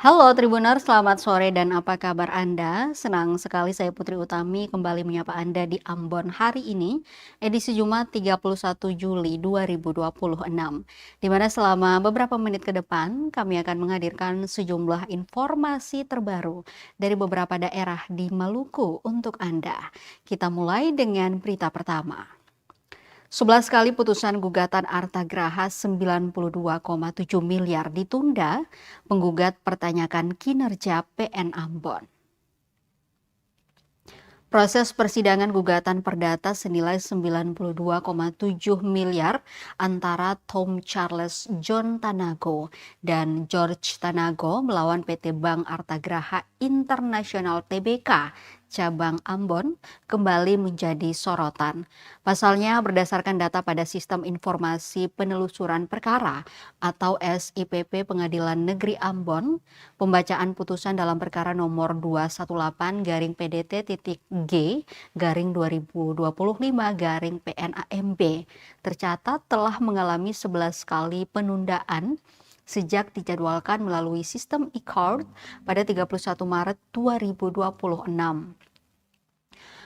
Halo Tribuners, selamat sore dan apa kabar Anda? Senang sekali saya Putri Utami kembali menyapa Anda di Ambon hari ini, edisi Jumat 31 Juli 2026. Di mana selama beberapa menit ke depan, kami akan menghadirkan sejumlah informasi terbaru dari beberapa daerah di Maluku untuk Anda. Kita mulai dengan berita pertama. 11 kali putusan gugatan Artagraha 92,7 miliar ditunda, penggugat pertanyakan kinerja PN Ambon. Proses persidangan gugatan perdata senilai 92,7 miliar antara Tom Charles John Tanago dan George Tanago melawan PT Bank Artagraha International Tbk cabang Ambon kembali menjadi sorotan. Pasalnya berdasarkan data pada Sistem Informasi Penelusuran Perkara atau SIPP Pengadilan Negeri Ambon, pembacaan putusan dalam perkara nomor 218-PDT-G-2025-PNAMB tercatat telah mengalami 11 kali penundaan sejak dijadwalkan melalui sistem e-court pada 31 Maret 2026.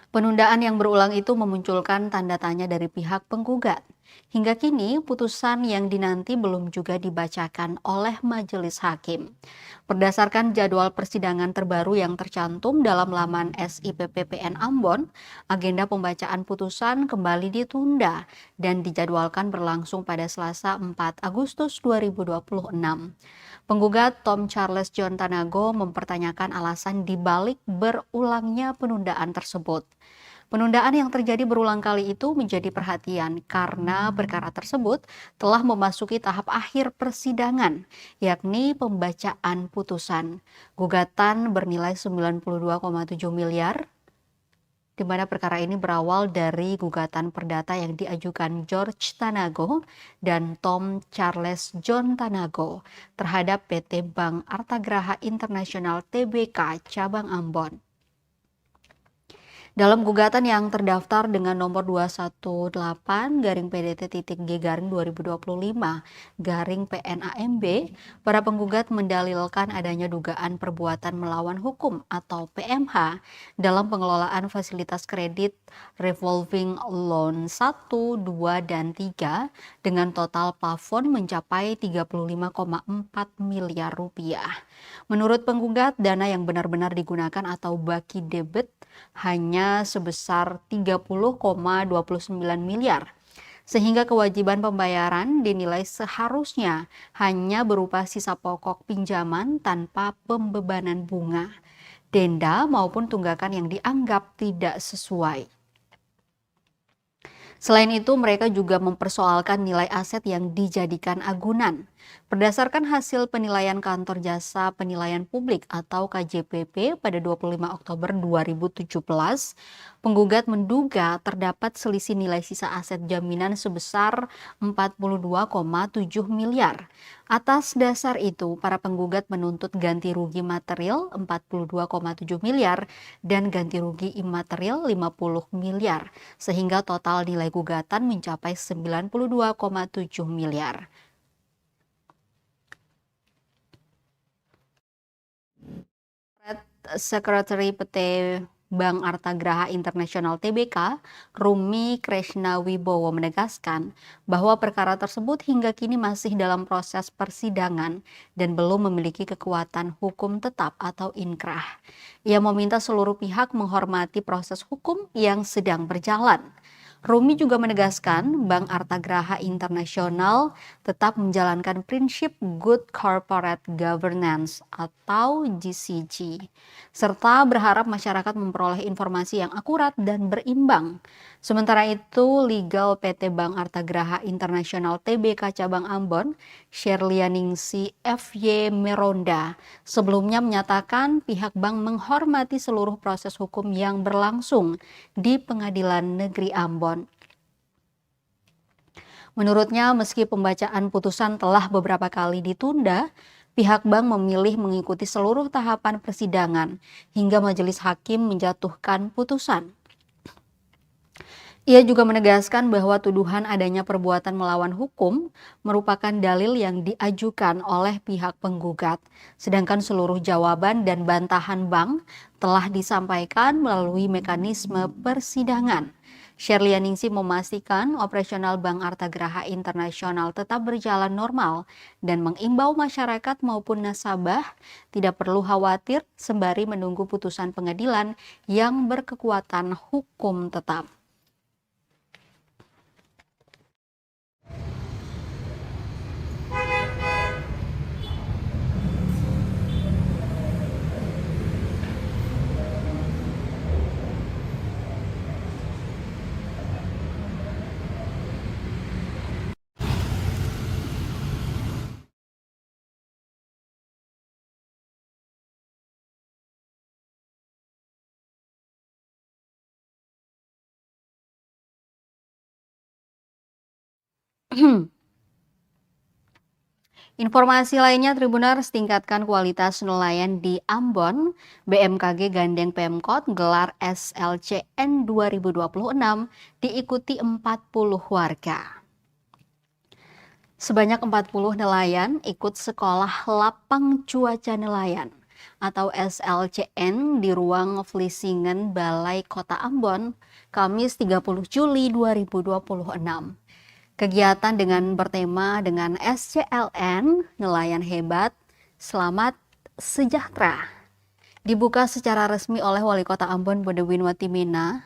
Penundaan yang berulang itu memunculkan tanda tanya dari pihak penggugat. Hingga kini, putusan yang dinanti belum juga dibacakan oleh majelis hakim. Berdasarkan jadwal persidangan terbaru yang tercantum dalam laman SIPP-PN Ambon, agenda pembacaan putusan kembali ditunda dan dijadwalkan berlangsung pada Selasa 4 Agustus 2026. Penggugat Tom Charles John Tanago mempertanyakan alasan dibalik berulangnya penundaan tersebut. Penundaan yang terjadi berulang kali itu menjadi perhatian karena perkara tersebut telah memasuki tahap akhir persidangan, yakni pembacaan putusan. Gugatan bernilai 92,7 miliar, di mana perkara ini berawal dari gugatan perdata yang diajukan George Tanago dan Tom Charles John Tanago terhadap PT Bank Artagraha International Tbk cabang Ambon. Dalam gugatan yang terdaftar dengan nomor 218-PDT-G-2025-PNAMB, para penggugat mendalilkan adanya dugaan perbuatan melawan hukum atau PMH dalam pengelolaan fasilitas kredit revolving loan 1, 2, dan 3 dengan total plafon mencapai 35,4 miliar rupiah. Menurut penggugat, dana yang benar-benar digunakan atau baki debit hanya sebesar 30,29 miliar. Sehingga kewajiban pembayaran dinilai seharusnya hanya berupa sisa pokok pinjaman tanpa pembebanan bunga, denda maupun tunggakan yang dianggap tidak sesuai. Selain itu, mereka juga mempersoalkan nilai aset yang dijadikan agunan. Berdasarkan hasil penilaian Kantor Jasa Penilaian Publik atau KJPP pada 25 Oktober 2017, penggugat menduga terdapat selisih nilai sisa aset jaminan sebesar 42,7 miliar. Atas dasar itu, para penggugat menuntut ganti rugi material 42,7 miliar dan ganti rugi imaterial 50 miliar, sehingga total nilai gugatan mencapai 92,7 miliar. Sekretari PT Bank Artagraha International Tbk, Rumi Krishna Wibowo menegaskan bahwa perkara tersebut hingga kini masih dalam proses persidangan dan belum memiliki kekuatan hukum tetap atau inkrah. Ia meminta seluruh pihak menghormati proses hukum yang sedang berjalan. Rumi juga menegaskan Bank Artagraha Internasional tetap menjalankan prinsip Good Corporate Governance atau GCG, serta berharap masyarakat memperoleh informasi yang akurat dan berimbang. Sementara itu, legal PT Bank Artagraha Internasional Tbk cabang Ambon, Sherlianingsi FY Meronda, sebelumnya menyatakan pihak bank menghormati seluruh proses hukum yang berlangsung di Pengadilan Negeri Ambon. Menurutnya, meski pembacaan putusan telah beberapa kali ditunda, pihak bank memilih mengikuti seluruh tahapan persidangan hingga majelis hakim menjatuhkan putusan. Ia juga menegaskan bahwa tuduhan adanya perbuatan melawan hukum merupakan dalil yang diajukan oleh pihak penggugat, sedangkan seluruh jawaban dan bantahan bank telah disampaikan melalui mekanisme persidangan. Sherlianingsih memastikan operasional Bank Artagraha Internasional tetap berjalan normal dan mengimbau masyarakat maupun nasabah tidak perlu khawatir sembari menunggu putusan pengadilan yang berkekuatan hukum tetap. Informasi lainnya, Tribuners, tingkatkan kualitas nelayan di Ambon. BMKG gandeng Pemkot gelar SLCN 2026 diikuti 40 warga. Sebanyak 40 nelayan ikut sekolah lapang cuaca nelayan atau SLCN di ruang Vlissingen Balai Kota Ambon, Kamis 30 Juli 2026. Kegiatan dengan bertema dengan SCLN, Nelayan Hebat, Selamat Sejahtera, dibuka secara resmi oleh Wali Kota Ambon Bodewin Watimena.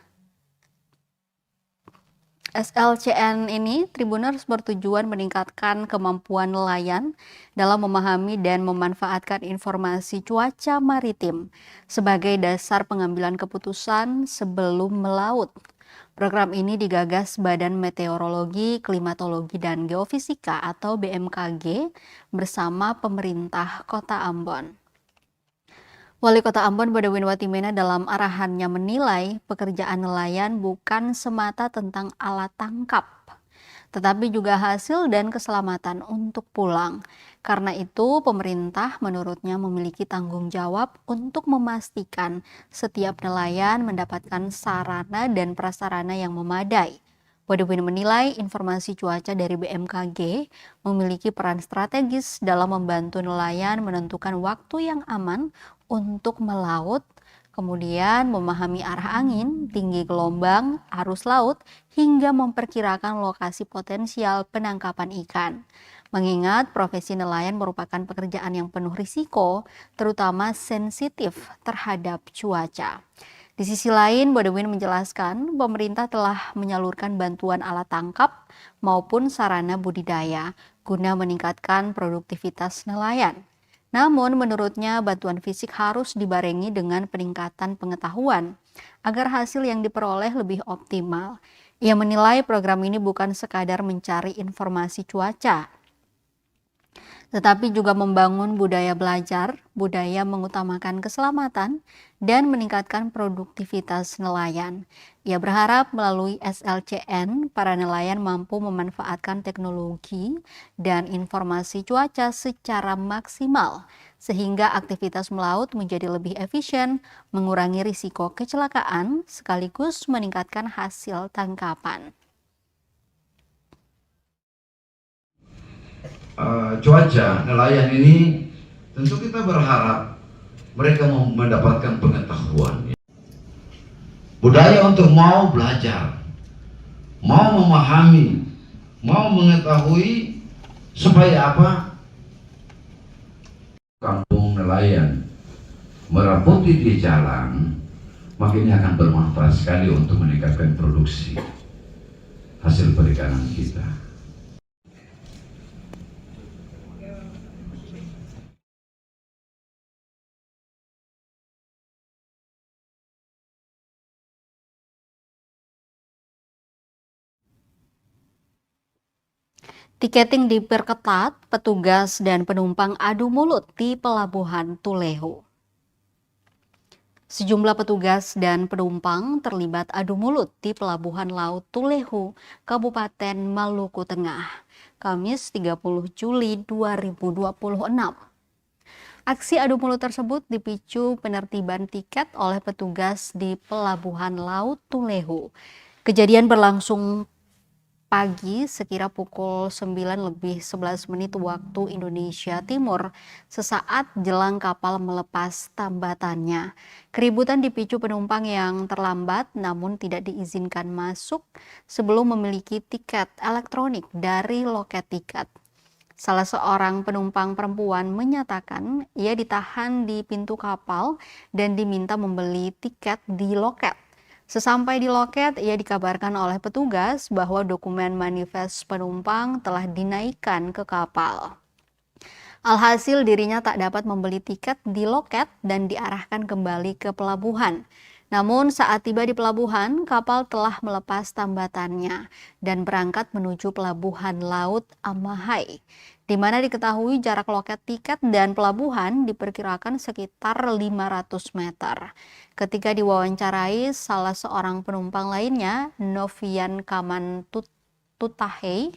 SLCN ini, Tribuners, bertujuan meningkatkan kemampuan nelayan dalam memahami dan memanfaatkan informasi cuaca maritim sebagai dasar pengambilan keputusan sebelum melaut. Program ini digagas Badan Meteorologi, Klimatologi, dan Geofisika atau BMKG bersama pemerintah Kota Ambon. Wali Kota Ambon Bodewin Watimena dalam arahannya menilai pekerjaan nelayan bukan semata tentang alat tangkap, tetapi juga hasil dan keselamatan untuk pulang. Karena itu, pemerintah menurutnya memiliki tanggung jawab untuk memastikan setiap nelayan mendapatkan sarana dan prasarana yang memadai. Bodewin menilai informasi cuaca dari BMKG memiliki peran strategis dalam membantu nelayan menentukan waktu yang aman untuk melaut, kemudian memahami arah angin, tinggi gelombang, arus laut, hingga memperkirakan lokasi potensial penangkapan ikan. Mengingat profesi nelayan merupakan pekerjaan yang penuh risiko, terutama sensitif terhadap cuaca. Di sisi lain, Bodewin menjelaskan pemerintah telah menyalurkan bantuan alat tangkap maupun sarana budidaya guna meningkatkan produktivitas nelayan. Namun menurutnya bantuan fisik harus dibarengi dengan peningkatan pengetahuan agar hasil yang diperoleh lebih optimal. Ia menilai program ini bukan sekadar mencari informasi cuaca, tetapi juga membangun budaya belajar, budaya mengutamakan keselamatan, dan meningkatkan produktivitas nelayan. Ia berharap melalui SLCN, para nelayan mampu memanfaatkan teknologi dan informasi cuaca secara maksimal, sehingga aktivitas melaut menjadi lebih efisien, mengurangi risiko kecelakaan, sekaligus meningkatkan hasil tangkapan. Cuaca nelayan ini tentu kita berharap mereka mendapatkan pengetahuan, budaya untuk mau belajar, mau memahami, mau mengetahui, supaya apa? Kampung nelayan meraputi di jalan, maka ini akan bermanfaat sekali untuk meningkatkan produksi hasil perikanan kita. Tiketing diperketat, petugas dan penumpang adu mulut di Pelabuhan Tulehu. Sejumlah petugas dan penumpang terlibat adu mulut di Pelabuhan Laut Tulehu, Kabupaten Maluku Tengah, Kamis 30 Juli 2026. Aksi adu mulut tersebut dipicu penertiban tiket oleh petugas di Pelabuhan Laut Tulehu. Kejadian berlangsung pagi sekira pukul 9:11 waktu Indonesia Timur, sesaat jelang kapal melepas tambatannya. Keributan dipicu penumpang yang terlambat namun tidak diizinkan masuk sebelum memiliki tiket elektronik dari loket tiket. Salah seorang penumpang perempuan menyatakan ia ditahan di pintu kapal dan diminta membeli tiket di loket. Sesampai di loket, ia dikabarkan oleh petugas bahwa dokumen manifest penumpang telah dinaikkan ke kapal. Alhasil dirinya tak dapat membeli tiket di loket dan diarahkan kembali ke pelabuhan. Namun saat tiba di pelabuhan, kapal telah melepas tambatannya dan berangkat menuju pelabuhan laut Amahai, di mana diketahui jarak loket tiket dan pelabuhan diperkirakan sekitar 500 meter. Ketika diwawancarai, salah seorang penumpang lainnya, Novian Kamantutahei,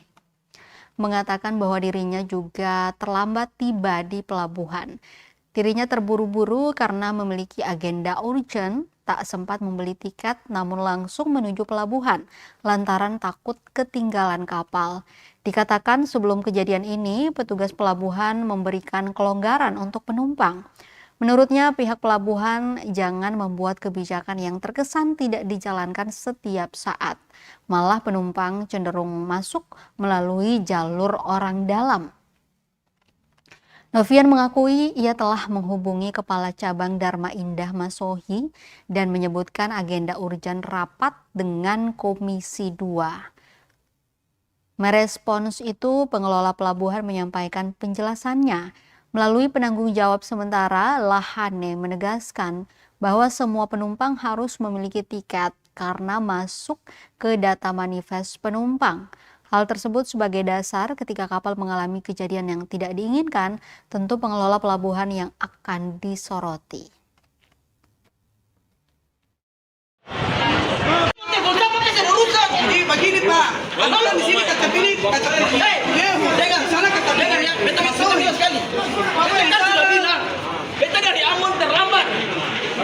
mengatakan bahwa dirinya juga terlambat tiba di pelabuhan. Dirinya terburu-buru karena memiliki agenda urgent, tak sempat membeli tiket namun langsung menuju pelabuhan lantaran takut ketinggalan kapal. Dikatakan sebelum kejadian ini, petugas pelabuhan memberikan kelonggaran untuk penumpang. Menurutnya, pihak pelabuhan jangan membuat kebijakan yang terkesan tidak dijalankan setiap saat. Malah penumpang cenderung masuk melalui jalur orang dalam. Novian mengakui ia telah menghubungi Kepala Cabang Dharma Indah Masohi dan menyebutkan agenda urgen rapat dengan Komisi 2. Merespons itu, pengelola pelabuhan menyampaikan penjelasannya. Melalui penanggung jawab sementara, Lahane menegaskan bahwa semua penumpang harus memiliki tiket karena masuk ke data manifest penumpang. Hal tersebut sebagai dasar ketika kapal mengalami kejadian yang tidak diinginkan, tentu pengelola pelabuhan yang akan disoroti. Begini Pak, kalau di sini kaca pilih, dengar sana kata dengar ya, beta sekali. Beta sudah bilang, beta dari Ambon terlambat.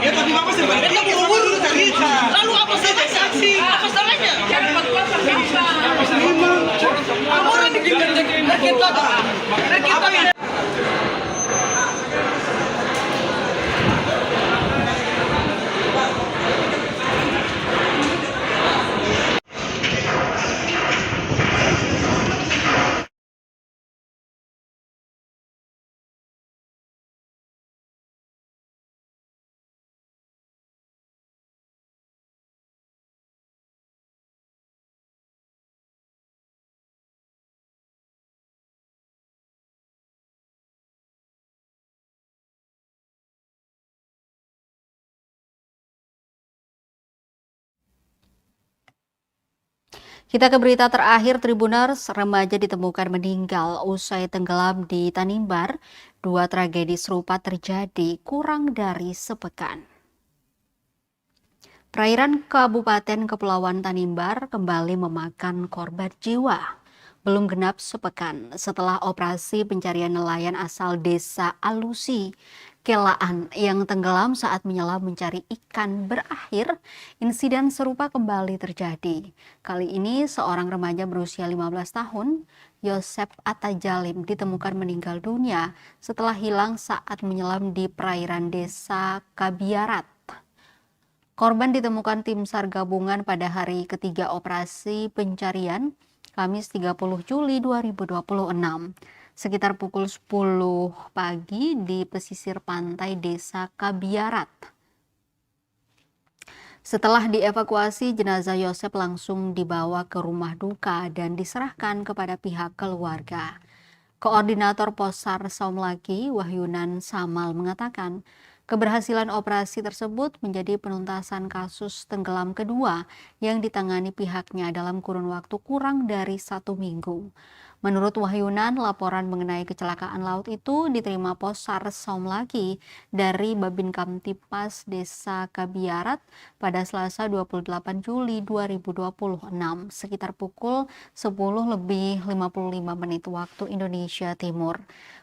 Ya tapi bapak sebenarnya beta buru-buru cerita. Lalu apa saksi? Apa salahnya? Orang dikirim kita. Kita ke berita terakhir, Tribuners. Remaja ditemukan meninggal usai tenggelam di Tanimbar. Dua tragedi serupa terjadi kurang dari sepekan. Perairan Kabupaten Kepulauan Tanimbar kembali memakan korban jiwa. Belum genap sepekan setelah operasi pencarian nelayan asal desa Alusi, Kelaan yang tenggelam saat menyelam mencari ikan berakhir, insiden serupa kembali terjadi. Kali ini seorang remaja berusia 15 tahun, Yosep Atajalim, ditemukan meninggal dunia setelah hilang saat menyelam di perairan desa Kabiarat. Korban ditemukan tim SAR gabungan pada hari ketiga operasi pencarian, Kamis 30 Juli 2026. Sekitar pukul 10 pagi di pesisir pantai desa Kabiarat. Setelah dievakuasi, jenazah Yosep langsung dibawa ke rumah duka dan diserahkan kepada pihak keluarga. Koordinator Posar Saumlaki, Wahyunan Samal, mengatakan keberhasilan operasi tersebut menjadi penuntasan kasus tenggelam kedua yang ditangani pihaknya dalam kurun waktu kurang dari 1 minggu. Menurut Wahyunan, laporan mengenai kecelakaan laut itu diterima Pos SAR Saumlaki dari Babin Kamtipmas Desa Kabiarat pada Selasa 28 Juli 2026 sekitar pukul 10:55 waktu Indonesia Timur.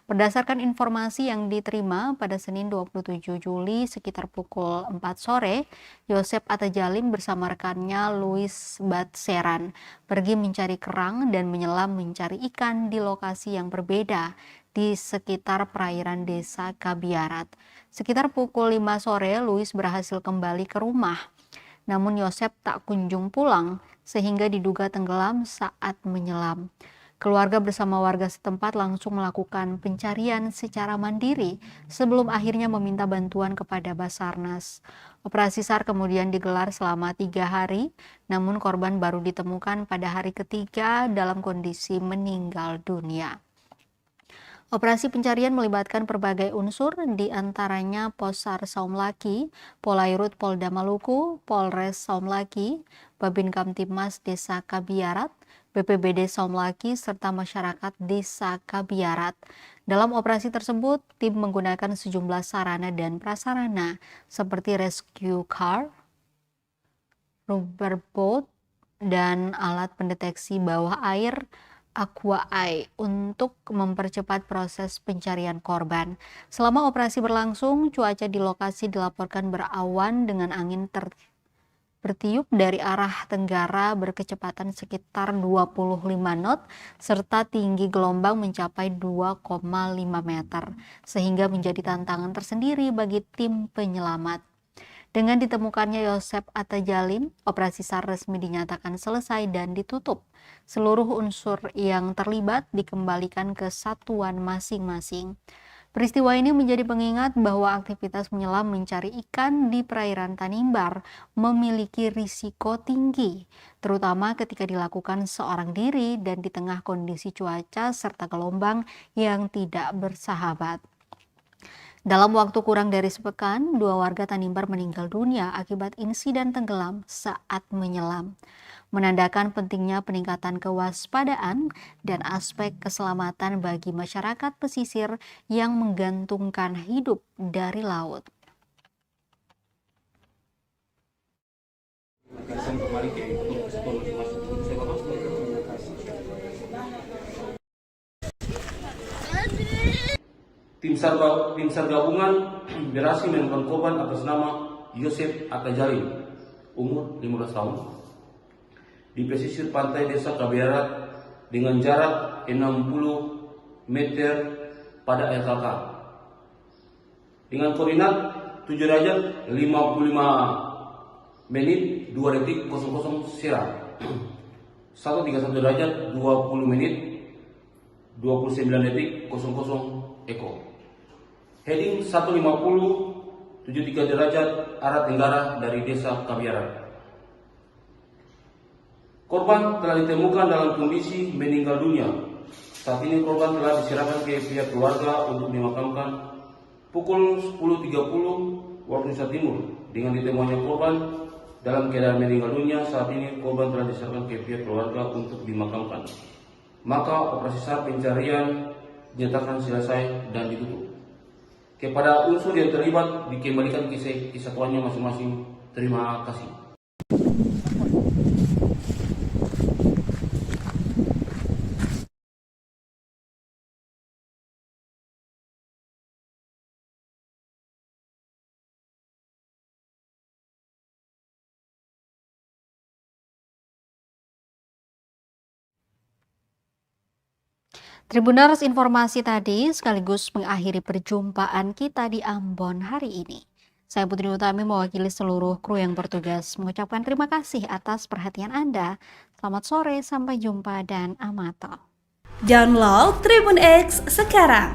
Berdasarkan informasi yang diterima pada Senin 27 Juli sekitar pukul 4 sore, Yosep Atajalin bersama rekannya Luis Batseran pergi mencari kerang dan menyelam mencari ikan di lokasi yang berbeda di sekitar perairan Desa Kabiarat. Sekitar pukul 5 sore, Luis berhasil kembali ke rumah. Namun Yosep tak kunjung pulang sehingga diduga tenggelam saat menyelam. Keluarga bersama warga setempat langsung melakukan pencarian secara mandiri sebelum akhirnya meminta bantuan kepada Basarnas. Operasi SAR kemudian digelar selama 3 hari, namun korban baru ditemukan pada hari ketiga dalam kondisi meninggal dunia. Operasi pencarian melibatkan berbagai unsur, di antaranya Pos SAR Saumlaki, Polairut Polda Maluku, Polres Saumlaki, Babin Kamtipmas Desa Kabiarat, BPBD Saumlaki, serta masyarakat Desa Kabiarat. Dalam operasi tersebut, tim menggunakan sejumlah sarana dan prasarana seperti rescue car, rubber boat, dan alat pendeteksi bawah air Aqua Eye untuk mempercepat proses pencarian korban. Selama operasi berlangsung, cuaca di lokasi dilaporkan berawan dengan angin bertiup dari arah tenggara berkecepatan sekitar 25 knot serta tinggi gelombang mencapai 2,5 meter sehingga menjadi tantangan tersendiri bagi tim penyelamat. Dengan ditemukannya Yosep Atajalin, operasi SAR resmi dinyatakan selesai dan ditutup. Seluruh unsur yang terlibat dikembalikan ke satuan masing-masing. Peristiwa ini menjadi pengingat bahwa aktivitas menyelam mencari ikan di perairan Tanimbar memiliki risiko tinggi, terutama ketika dilakukan seorang diri dan di tengah kondisi cuaca serta gelombang yang tidak bersahabat. Dalam waktu kurang dari sepekan, 2 warga Tanimbar meninggal dunia akibat insiden tenggelam saat menyelam, menandakan pentingnya peningkatan kewaspadaan dan aspek keselamatan bagi masyarakat pesisir yang menggantungkan hidup dari laut. Tim SAR gabungan berhasil menemukan korban atas nama Yosep Atajalin, umur 15 tahun, di pesisir pantai Desa Kabiarat dengan jarak 60 meter pada air tawar. Dengan koordinat 7 derajat 55 menit 2 detik 00 Sierra, 131 derajat 20 menit 29 detik 00 Eko. Heading 150 73 derajat arah tenggara dari Desa Kabiarat. Korban telah ditemukan dalam kondisi meninggal dunia. Saat ini korban telah diserahkan ke pihak keluarga untuk dimakamkan pukul 10.30 waktu Indonesia Timur. Dengan ditemuannya korban dalam keadaan meninggal dunia, saat ini korban telah diserahkan ke pihak keluarga untuk dimakamkan. Maka operasi SAR pencarian dinyatakan selesai dan ditutup. Kepada unsur yang terlibat dikembalikan ke kesatuannya masing-masing. Terima kasih. Tribuners, informasi tadi sekaligus mengakhiri perjumpaan kita di Ambon hari ini. Saya Putri Utami mewakili seluruh kru yang bertugas mengucapkan terima kasih atas perhatian Anda. Selamat sore, sampai jumpa dan amato. Download Tribun X sekarang,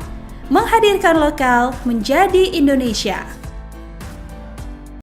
menghadirkan lokal menjadi Indonesia.